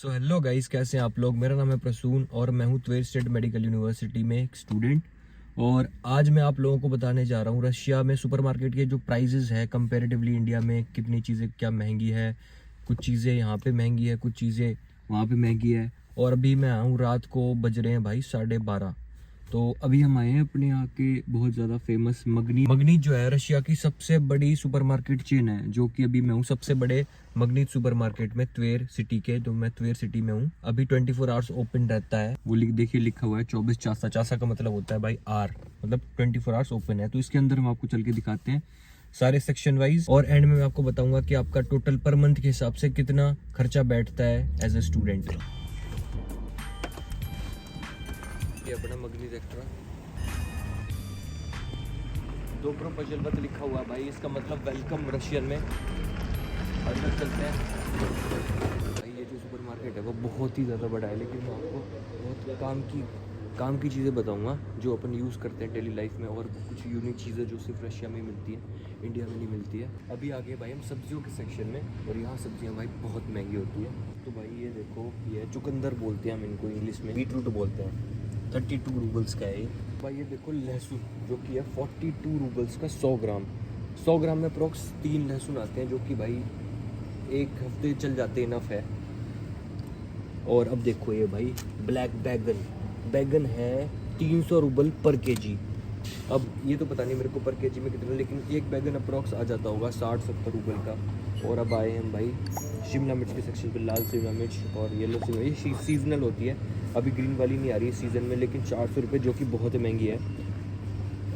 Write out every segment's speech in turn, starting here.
So hello guys, कैसे हैं आप लोग। मेरा नाम है प्रसून और मैं हूँ त्वेर स्टेट मेडिकल यूनिवर्सिटी में एक स्टूडेंट। और आज मैं आप लोगों को बताने जा रहा हूँ रशिया में सुपरमार्केट के जो प्राइजेस है कंपैरेटिवली इंडिया में कितनी चीज़ें क्या महंगी है। कुछ चीज़ें यहाँ पे महंगी है, कुछ चीज़ें वहाँ पे महंगी है। और अभी मैं आया हूँ, रात को बज रहे हैं भाई 12:30। तो अभी हम आए हैं अपने यहाँ के बहुत ज़्यादा फेमस मगनी जो है रशिया की सबसे बड़ी सुपरमार्केट चेन है, जो कि अभी मैं हूँ सबसे बड़े मगनी सुपरमार्केट में त्वेर सिटी के। तो मैं त्वेर सिटी में हूँ। अभी 24 आवर्स ओपन रहता है। वो देखिए लिखा हुआ है 24 चासा। चासा का मतलब होता है भाई आर, मतलब 24 आवर्स ओपन है। तो इसके अंदर हम आपको चल के दिखाते हैं सारे सेक्शन वाइज, और एंड में मैं आपको बताऊंगा कि आपका टोटल पर मंथ के हिसाब से कितना खर्चा बैठता है एज ए स्टूडेंट। ये अपना मगनी रेस्टोरेंट दो प्रोपजलवत लिखा हुआ भाई, इसका मतलब वेलकम रशियन में। अंदर चलते हैं भाई। ये जो सुपरमार्केट है वो बहुत ही ज़्यादा बड़ा है, लेकिन मैं आपको बहुत काम की चीज़ें बताऊंगा जो अपन यूज़ करते हैं डेली लाइफ में, और कुछ यूनिक चीज़ें जो सिर्फ रशिया में मिलती है, इंडिया में नहीं मिलती है। अभी आगे भाई हम सब्जियों के सेक्शन में, और यहाँ सब्जियाँ भाई बहुत महंगी होती है। तो भाई ये देखो, ये चुकंदर बोलते हैं हम इनको, इंग्लिश में बीटरूट बोलते हैं। 32 रूबल्स का है भाई। ये देखो लहसुन जो कि है 42 रूबल्स का 100 ग्राम। 100 ग्राम में अप्रॉक्स 3 लहसुन आते हैं, जो कि भाई एक हफ्ते चल जाते इनफ है। और अब देखो ये भाई ब्लैक बैगन है 300 रूबल पर केजी। अब ये तो पता नहीं मेरे को पर केजी में कितना, लेकिन एक बैगन अप्रॉक्स आ जाता होगा 60-70 रूबल का। और अब आए हम भाई शिमला मिर्च के सेक्शन पे। लाल शिमला मिर्च और येलो शिमला, ये सीजनल होती है। अभी ग्रीन वाली नहीं आ रही है सीज़न में, लेकिन 400 रुपये, जो कि बहुत महंगी है।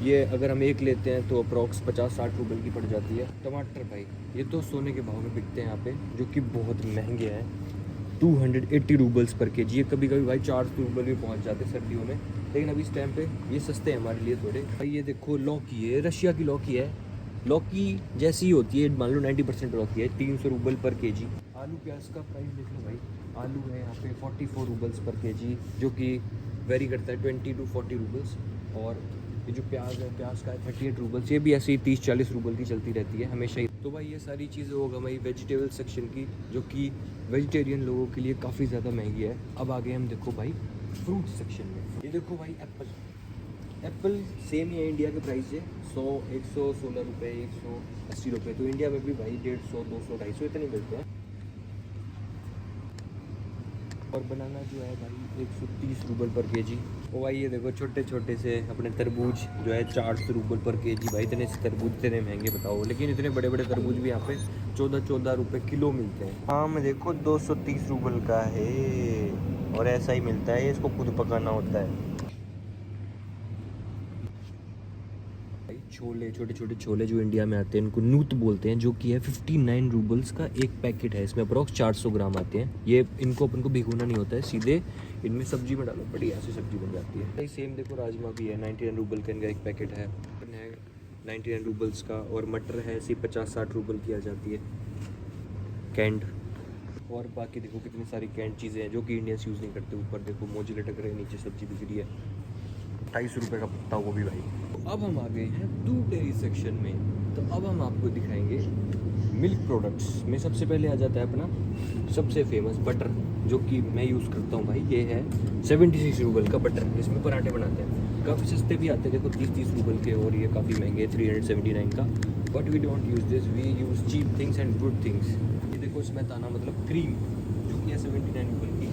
ये अगर हम एक लेते हैं तो अप्रॉक्स 50-60 रूबल की पड़ जाती है। टमाटर भाई ये तो सोने के भाव में बिकते हैं यहाँ पे, जो कि बहुत महंगे हैं। 280 रूबल्स पर केजी। ये कभी कभी भाई 400 रूबल भी पहुँच जाते हैं सर्दियों में, लेकिन अभी इस टाइम पे ये सस्ते हैं हमारे लिए थोड़े। भाई ये देखो लौकी है, रशिया की लौकी है। लौकी जैसी ही होती है, मान लो 90% लौकी है। 300 रूबल पर केजी। आलू प्याज का प्राइस देख लो भाई। आलू है यहाँ पे 44 रूबल्स पर केजी, जो कि वेरी करता है 20 to 40 रूबल्स। और ये जो प्याज है, प्याज का है 38 रूबल्स। ये भी ऐसे ही 30-40 रूबल की चलती रहती है हमेशा ही। तो भाई ये सारी चीज़ें होगा भाई वेजिटेबल सेक्शन की, जो कि वेजिटेरियन लोगों के लिए काफ़ी ज़्यादा महंगी है। अब आगे हम देखो भाई फ्रूट सेक्शन में। ये देखो भाई एप्पल सेम ही है, इंडिया के प्राइस है 116 रुपये, 180 रुपये। तो इंडिया में भी भाई 150, 200, 250 इतने मिलते हैं। और बनाना जो है भाई 130 रूबल पर केजी। ओ भाई ये देखो छोटे छोटे से अपने तरबूज जो है 400 रूबल पर केजी। भाई इतने से तरबूज इतने महंगे बताओ, लेकिन इतने बड़े बड़े तरबूज भी यहाँ पे 14-14 रुपये किलो मिलते हैं। आम देखो 230 रूबल का है, और ऐसा ही मिलता है, इसको खुद पकाना होता है। छोले, छोटे छोटे छोले जो इंडिया में आते हैं इनको नूत बोलते हैं, जो कि है 59 रूबल्स का एक पैकेट है। इसमें अप्रॉक्स 400 ग्राम आते हैं। ये इनको अपन को भिगोना नहीं होता है, सीधे इनमें सब्जी में डालो, बढ़िया ऐसी सब्जी बन जाती है। सेम देखो राजमा भी है 99 रूबल का, इनका एक पैकेट है 99 रूबल्स का। और मटर है ऐसी 50-60 रूबल की आ जाती है कैंड। और बाकी देखो कितनी सारी कैंड चीज़ें हैं जो कि इंडियंस यूज़ नहीं करते। ऊपर देखो मोजी लटक रहे, नीचे सब्जी बिक रही है 250 रुपये का पत्ता वो भी भाई। अब हम आ गए हैं दूध डेयरी सेक्शन में। तो अब हम आपको दिखाएंगे मिल्क प्रोडक्ट्स में। सबसे पहले आ जाता है अपना सबसे फेमस बटर, जो कि मैं यूज़ करता हूँ भाई। ये है 76 रूबल का बटर। इसमें पराठे बनाते हैं, काफ़ी सस्ते भी आते हैं देखो 30-30 रूबल के, और ये काफ़ी महंगे 379 का। But we don't use this, we use cheap things and good things. ये देखो इसमें ताना मतलब क्रीम, जो कि है 79 रूबल की।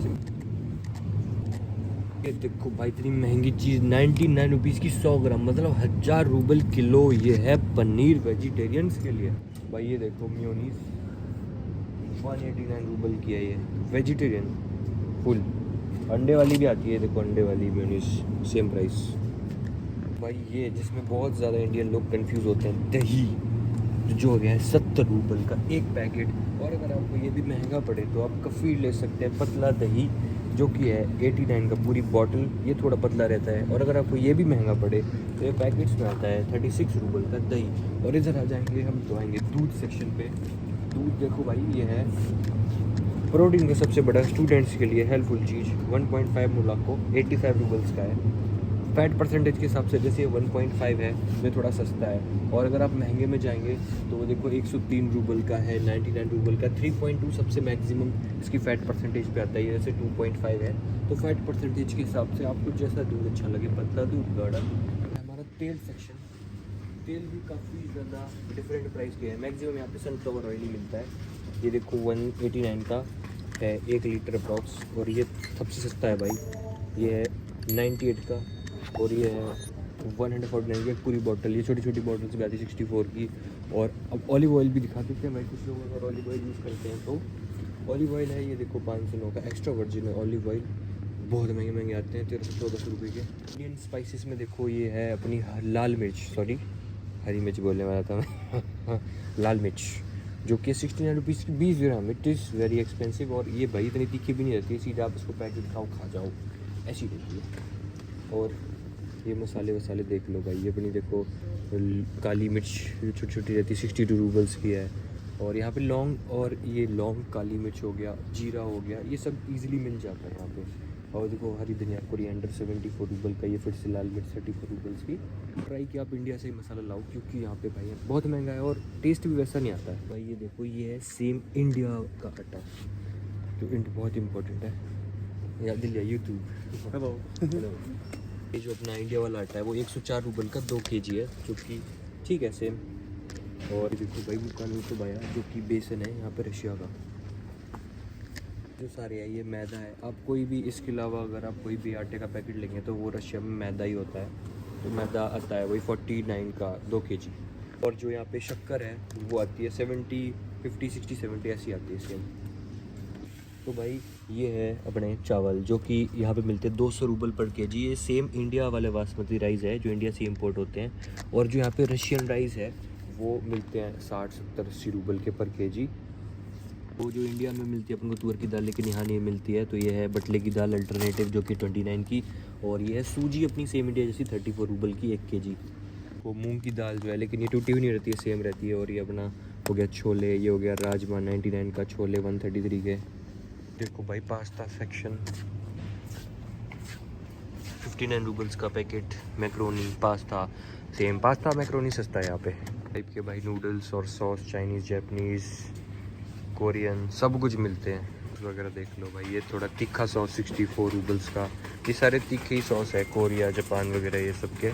ये देखो भाई इतनी महंगी चीज़ 99 रुपीज़ की 100 ग्राम, मतलब 1000 रूबल किलो। ये है पनीर वेजिटेरियंस के लिए। भाई ये देखो मेयोनीज 189 रूबल की है, ये वेजिटेरियन फुल। अंडे वाली भी आती है, देखो अंडे वाली मेयोनीज सेम प्राइस। भाई ये जिसमें बहुत ज़्यादा इंडियन लोग कंफ्यूज होते हैं, दही जो हो गया है 70 रूबल का एक पैकेट। और अगर आपको ये भी महंगा पड़े तो आप कफ़ीर ले सकते हैं, पतला दही, जो कि है 89 का पूरी बॉटल। ये थोड़ा पतला रहता है। और अगर आपको ये भी महंगा पड़े तो ये पैकेट्स में आता है 36 रूबल का दही। और इधर आ जाएंगे हम तो आएंगे दूध सेक्शन पे। दूध देखो भाई ये है प्रोटीन का सबसे बड़ा स्टूडेंट्स के लिए हेल्पफुल चीज़। 1.5 मुलाको 85 रूबल्स का है। फैट परसेंटेज के हिसाब से जैसे 1.5 है, ये थोड़ा सस्ता है। और अगर आप महंगे में जाएंगे तो वो देखो 103 रूबल का है, 99 रूबल का, 3.2 सबसे मैक्सिमम इसकी फ़ैट परसेंटेज पे आता है, जैसे 2.5 है। तो फैट परसेंटेज के हिसाब से आपको जैसा दूध अच्छा लगे, पतला दूध, गाढ़ा। हमारा तेल सेक्शन, तेल भी काफ़ी ज़्यादा डिफरेंट प्राइस के हैं। मैक्सिमम यहाँ पे सनफ्लावर ऑयल ही मिलता है। ये देखो 189 का है 1 लीटर अप्रॉक्स, और ये सबसे सस्ता है भाई, ये है 98 का, और ये है 149 की पूरी बॉटल। ये छोटी छोटी बॉटल्स भी आती है 64 की। और अब ऑलिव ऑयल भी दिखा देते हैं भाई, कुछ लोग अगर ऑलिव ऑयल यूज़ करते हैं तो ऑलिव ऑयल है, ये देखो 509 का एक्स्ट्रा वर्जिन है ऑलिव ऑयल। बहुत महंगे महंगे आते हैं, 1300-1400 रुपये के। इंडियन स्पाइसेस में देखो ये है अपनी लाल मिर्च, सॉरी हरी मिर्च बोलने वाला था मैं लाल मिर्च, जो कि 69 रुपीज़ की 20 gram. It is very expensive. और ये भाई इतनी तीखी भी नहीं रहती, सीधा आप इसको पैकेट खाओ, खा जाओ, ऐसी रहती है। और ये मसाले वसाले देख लो भाई, ये अपनी देखो काली मिर्च छोटी छोटी रहती है, 62 रूबल्स की है। और यहाँ पे लौंग, और ये लौंग काली मिर्च हो गया, जीरा हो गया, ये सब इजीली मिल जाता है यहाँ पे। और देखो हरी धनिया कोरिएंडर 74 रूबल का, ये फिर से लाल मिर्च 34 रूबल्स की। ट्राई किया आप इंडिया से ही मसाला लाओ, क्योंकि यहाँ पे भाई बहुत महंगा है और टेस्ट भी वैसा नहीं आता है भाई। ये देखो ये है सेम इंडिया का आटा, जो बहुत इंपॉर्टेंट है। याद दिल यूट्यूब हेलो हेलो। ये जो अपना इंडिया वाला आटा है वो 104 रूबल का 2 kg है, जो कि ठीक है सेम। और देखो भाई मुकान तो भाया, जो कि बेसन है यहाँ पे रशिया का। जो सारे है ये मैदा है। आप कोई भी इसके अलावा अगर आप कोई भी आटे का पैकेट लेंगे तो वो रशिया में मैदा ही होता है। तो मैदा आता है वही 49 का 2 kg। और जो यहाँ पे शक्कर है वो आती है 70, 50, 60, 70 ऐसी आती है सेम। तो भाई ये है अपने चावल, जो कि यहाँ पे मिलते हैं 200 रूबल पर kg। ये सेम इंडिया वाले बासमती राइस है जो इंडिया से इंपोर्ट होते हैं। और जो यहाँ पे रशियन राइस है वो मिलते हैं 60, 70, 80 रूबल के पर kg। वो जो इंडिया में मिलती है अपन को तुअर की दाल, लेकिन यहाँ नहीं मिलती है। तो ये है बटले की दाल अल्टरनेटिव, जो कि 29 की। और ये है सूजी अपनी सेम इंडिया जैसी 34 रूबल की 1 kg। वो मूंग की दाल जो है, लेकिन ये टूटी हुई नहीं रहती है, सेम रहती है। और ये अपना हो गया छोले, ये हो गया राजमा 99 का, छोले 133 के। देखो भाई पास्ता सेक्शन 59 रूबल्स का packet, macaroni pasta same, pasta macaroni सस्ता है यहाँ पे टाइप के भाई। नूडल्स और सॉस, चाइनीज़, जापानीज़, कोरियन, सब कुछ मिलते हैं वगैरह। देख लो भाई ये थोड़ा तीखा सॉस 64 रूबल्स का। ये सारे तीखे ही सॉस है, कोरिया, जापान वगैरह ये सब के।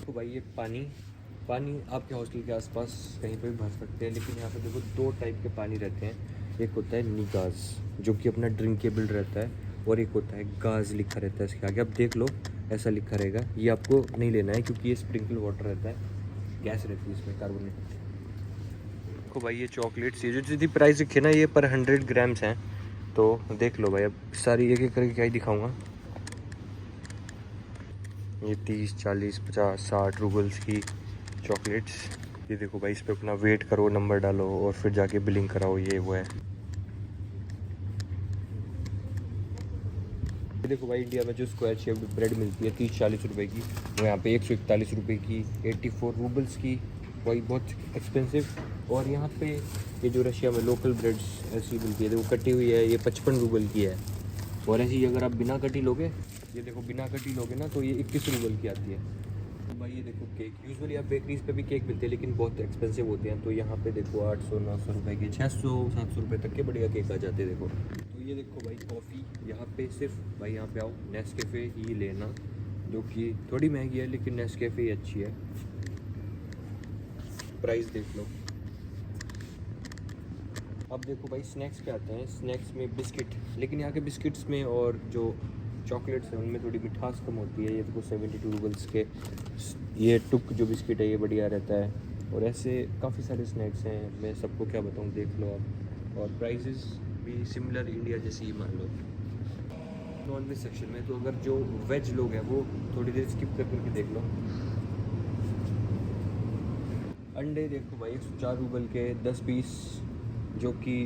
तो भाई ये पानी आपके हॉस्टल के आसपास कहीं पर भी भर सकते हैं, लेकिन यहाँ पे देखो 2 टाइप के पानी रहते हैं। एक होता है निगाज, जो कि अपना ड्रिंकेबल रहता है, और एक होता है गाज लिखा रहता है इसके आगे। आप देख लो ऐसा लिखा रहेगा, ये आपको नहीं लेना है क्योंकि ये स्प्रिंकल वाटर रहता है, गैस रहती है इसमें, कार्बोनेट। देखो भाई ये चॉकलेट्स, ये जो जितनी प्राइस रखी है ना, ये पर 100 ग्राम्स हैं। तो देख लो भाई, अब सारी एक एक करके क्या ही दिखाऊंगा। ये 30, 40, 50, 60 रूबल्स की चॉकलेट्स। ये देखो भाई, इस पर अपना वेट करो, नंबर डालो और फिर जाके बिलिंग कराओ, ये वो है। ये देखो भाई इंडिया में जो स्क्वायर शेप्ड ब्रेड मिलती है 30-40 रुपए की, वो यहाँ पे 141 रुपए की, 84 रूबल्स की, वही बहुत एक्सपेंसिव। और यहाँ पे ये जो रशिया में लोकल ब्रेड्स ऐसी मिलती है, वो कटी हुई है, ये 55 रूबल की है। और ऐसी अगर आप बिना कटी लोगे, ये देखो बिना कटी लोगे ना, तो ये 21 रूबल की आती है। तो भाई ये देखो केक, यूजुअली आप बेकरीज पे भी केक मिलते हैं, लेकिन बहुत एक्सपेंसिव होते हैं। तो यहाँ पे देखो 800-900 रुपये के, 600-700 रुपये तक के बढ़िया केक आ जाते हैं। देखो तो ये देखो भाई कॉफ़ी, यहाँ पे सिर्फ भाई यहाँ पे आओ नेस्कैफ़े ही लेना, जो कि थोड़ी महंगी है, लेकिन नेस्कैफ़े ही अच्छी है। प्राइस देख लो। अब देखो भाई स्नैक्स पे आते हैं। स्नैक्स में बिस्किट, लेकिन यहाँ के बिस्किट्स में और जो चॉकलेट्स हैं उनमें थोड़ी मिठास कम होती है। ये देखो 72 रूबल्स के ये टुक जो बिस्किट है, ये बढ़िया रहता है। और ऐसे काफ़ी सारे स्नैक्स हैं, मैं सबको क्या बताऊँ, देख लो आप। और प्राइसेस भी सिमिलर इंडिया जैसे ही मान लो। नॉन वेज सेक्शन में तो अगर जो वेज लोग हैं वो थोड़ी देर स्किप करके देख लो। अंडे देखो भाई 104 रूबल के 10 पीस, जो कि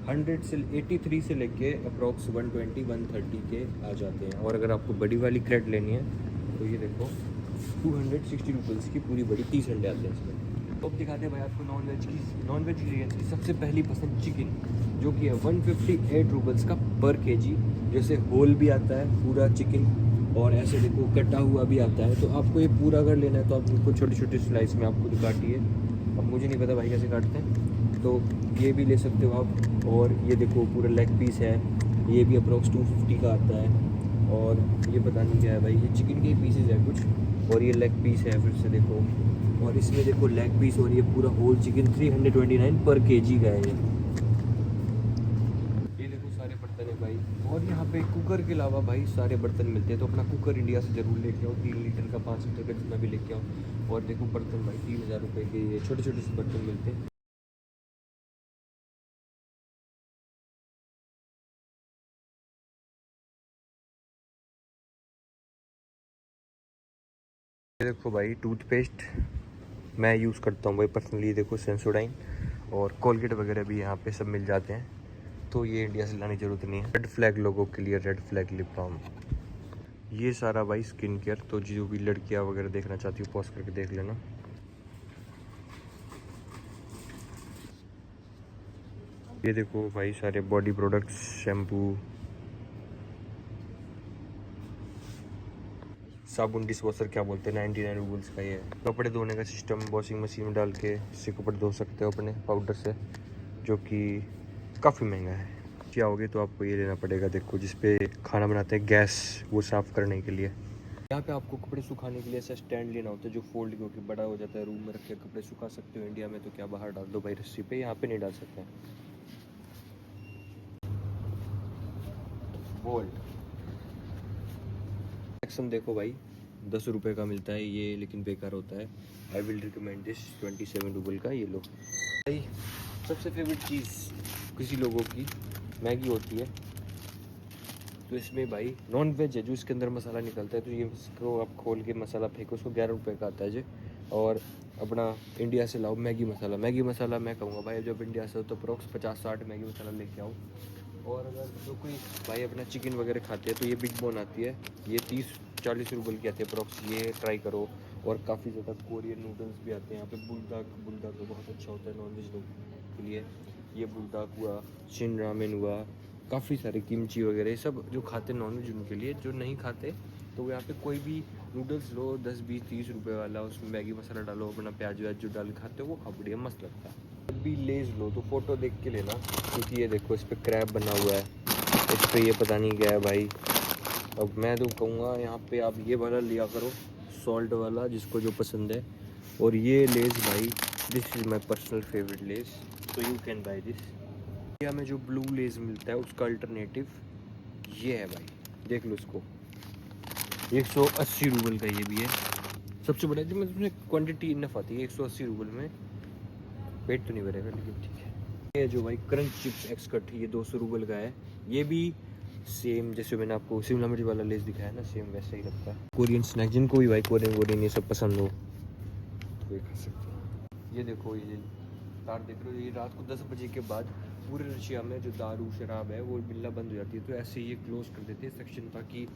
100 से 83 से लेके अप्रॉक्स 120-130 के आ जाते हैं। और अगर आपको बड़ी वाली क्रेट लेनी है तो ये देखो 260 रूबल्स की पूरी बड़ी 30 अंडे आते हैं इसमें। तो अब दिखाते हैं भाई आपको नॉन वेजिटेरियन की सबसे पहली पसंद चिकन, जो कि है 158 रूबल्स का पर kg। जैसे होल भी आता है पूरा चिकन, और ऐसे देखो कटा हुआ भी आता है। तो आपको ये पूरा अगर लेना है तो आप इनको छोटी छोटी स्लाइस में आपको काटिए। अब मुझे नहीं पता भाई कैसे काटते हैं, तो ये भी ले सकते हो आप। और ये देखो पूरा लेग पीस है, ये भी अप्रॉक्स 250 का आता है। और ये पता नहीं क्या है भाई, ये चिकन के पीसेज है कुछ, और ये लेग पीस है फिर से देखो। और इसमें देखो लेग पीस, और ये पूरा होल चिकन 329 पर केजी का है ये देखो सारे बर्तन है भाई। और यहाँ पे कुकर के अलावा भाई सारे बर्तन मिलते हैं, तो अपना कुकर इंडिया से ज़रूर लेके आओ, 3 लीटर का 5 लीटर का जितना भी लेके आओ। और देखो बर्तन भाई 3000 रुपये के ये छोटे छोटे से बर्तन मिलते हैं। देखो भाई टूथपेस्ट मैं यूज़ करता हूँ भाई पर्सनली, देखो सेंसोडाइन, और कोलगेट वगैरह भी यहाँ पे सब मिल जाते हैं, तो ये इंडिया से लाने की ज़रूरत नहीं है। रेड फ्लैग लोगों के लिए रेड फ्लैग लिप बाम, ये सारा भाई स्किन केयर, तो जो भी लड़कियाँ वगैरह देखना चाहती हो पॉज करके देख लेना। ये देखो भाई सारे बॉडी प्रोडक्ट्स, शैम्पू, साबुन, डिश वॉशर क्या बोलते हैं, 99 रूबल्स का ये कपड़े धोने का सिस्टम, वॉशिंग मशीन में डाल के इससे कपड़े धो सकते हो अपने पाउडर से, जो कि काफ़ी महंगा है। क्या होगे तो आपको ये लेना पड़ेगा, देखो जिस पे खाना बनाते हैं गैस, वो साफ़ करने के लिए। यहाँ पे आपको कपड़े सुखाने के लिए ऐसा स्टैंड लेना होता है जो फोल्ड होकर बड़ा हो जाता है, रूम में रख के कपड़े सुखा सकते हो। इंडिया में तो क्या बाहर डाल दो भाई रस्सी पे, यहाँ पे नहीं डाल सकते हैं। बोल्ट सेक्शन देखो भाई 10 रुपये का मिलता है ये, लेकिन बेकार होता है। I will recommend this 27 rouble का, ये लो भाई। सबसे फेवरेट चीज़ किसी लोगों की मैगी होती है, तो इसमें भाई नॉन वेज है जो इसके अंदर मसाला निकलता है, तो ये इसको आप खोल के मसाला फेंको, उसको 11 रुपये का आता है जी। और अपना इंडिया से लाओ मैगी मसाला, मैगी मसाला मैं कहूँगा भाई जब इंडिया से हो तो अप्रोक्स 50-60 मैगी मसाला लेके आओ। और अगर जो कोई भाई अपना चिकन वगैरह खाते हैं तो ये बिग बोन आती है, ये 30-40 रूबल की आती है अप्रोक्स, ये ट्राई करो। और काफ़ी ज़्यादा कोरियन नूडल्स भी आते हैं यहाँ पे, बुलडाक तो बहुत अच्छा होता है नॉन वेज लोग के लिए। ये बुलडाक हुआ, शिन रामेन हुआ, काफ़ी सारे किमची वगैरह, ये सब जो खाते हैं नॉन वेज उनके लिए। जो नहीं खाते तो यहाँ पे कोई भी नूडल्स लो 10-20-30 रुपये वाला, उसमें मैगी मसाला डालो, अपना प्याज व्याज जो डाल खाते हो वो खा बढ़िया मस्त लगता है। जब भी लेज़ लो तो फ़ोटो देख के लेना, क्योंकि ये देखो इस पर क्रैब बना हुआ है, इस पर ये पता नहीं क्या है भाई। अब मैं तो कहूँगा यहाँ पे आप ये वाला लिया करो, सॉल्ट वाला, जिसको जो पसंद है। और ये लेज़ भाई this is my personal favourite Lay's, तो you can buy this. India में जो ब्लू लेज़ मिलता है उसका अल्टरनेटिव ये है भाई, देख लो इसको, 180 रूबल का ये भी है। सबसे बड़ा जो मतलब क्वांटिटी इनफ आती है 180 रूबल में, पेट तो नहीं भरेगा लेकिन ठीक है। ये जो भाई क्रंच चिप्स एक्स कट, ये 200 रूबल का है। ये भी सेम जैसे मैंने आपको शिमला मिर्च वाला लेस दिखाया ना, सेम वैसे ही लगता है। कोरियन स्नैक, जिनको भी भाई कोरियन ये सब पसंद हो तो ये खा सकते हैं। ये देखो ये तार देख रहे हो, ये रात को 10 बजे के बाद पूरे रशिया में जो दारू शराब है वो मिलना बंद हो जाती है, तो ऐसे ये क्लोज कर देते हैं सेक्शन, ताकि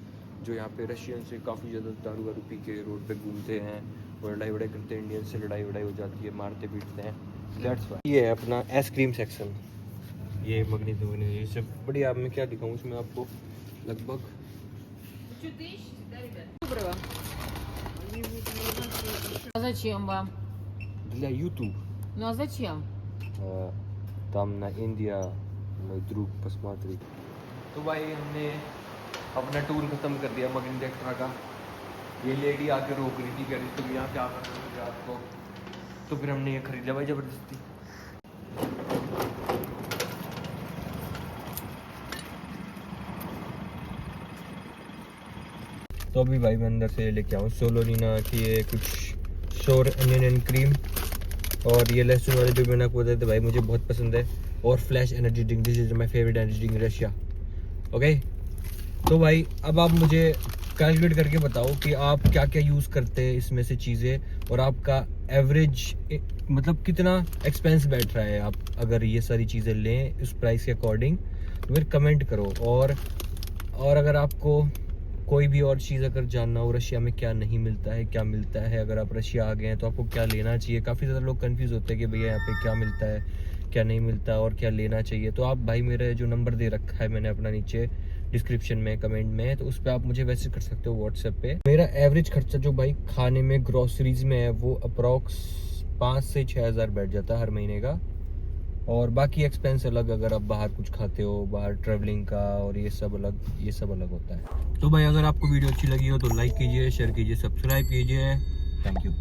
जो यहाँ पे रशियन से काफ़ी ज़्यादा दारू वारू पी के रोड पे घूमते हैं और लड़ाई वड़ाई करते हैं, इंडियन से लड़ाई वड़ाई हो जाती है, मारते पीटते हैं, दैट्स वाई। ये है अपना आइसक्रीम सेक्शन, ये मगनी दुगनी ये सब बढ़िया। मैं क्या दिखाऊँ इसमें आपको, लगभग А зачем вам? для YouTube. Ну а зачем? Там на Индия мой друг посмотрит। तो भाई हमने अपना टूर ख़त्म कर दिया मगनी एक्स्ट्रा का। ये लेडी आके रोक रही थी, कह रही तुम यहाँ क्या कर रहे हो रात को, तो फिर हमने ये खरीदा भाई ज़बरदस्ती। तो अभी भाई मैं अंदर से लेके आऊँ सोलोनिना की ये कुछ शोर अनियन एंड क्रीम, और ये लहसुन वाले जो मैंने आपको बताए थे भाई मुझे बहुत पसंद है, और flash energy drink, this is my favourite energy drink Russia. Okay तो भाई अब आप मुझे कैलकुलेट करके बताओ कि आप क्या क्या यूज़ करते हैं इसमें से चीज़ें, और आपका एवरेज मतलब कितना एक्सपेंस बैठ रहा है आप अगर ये सारी चीज़ें लें उस प्राइस के अकॉर्डिंग, तो फिर कमेंट करो। और अगर आपको कोई भी और चीज़ अगर जानना हो रशिया में क्या नहीं मिलता है क्या मिलता है, अगर आप रशिया आ गए हैं तो आपको क्या लेना चाहिए, काफ़ी ज़्यादा लोग कंफ्यूज होते हैं कि भैया यहाँ पे क्या मिलता है क्या नहीं मिलता और क्या लेना चाहिए, तो आप भाई मेरा जो नंबर दे रखा है मैंने अपना नीचे डिस्क्रिप्शन में, कमेंट में, तो उस पर आप मुझे मैसेज कर सकते हो व्हाट्सएप पे। मेरा एवरेज खर्चा जो भाई खाने में ग्रोसरीज में है वो अप्रॉक्स 5 से 6 हज़ार बैठ जाता है हर महीने का। और बाकी एक्सपेंस अलग, अगर आप बाहर कुछ खाते हो, बाहर ट्रैवलिंग का और ये सब अलग होता है। तो भाई अगर आपको वीडियो अच्छी लगी हो तो लाइक कीजिए, शेयर कीजिए, सब्सक्राइब कीजिए। Thank you.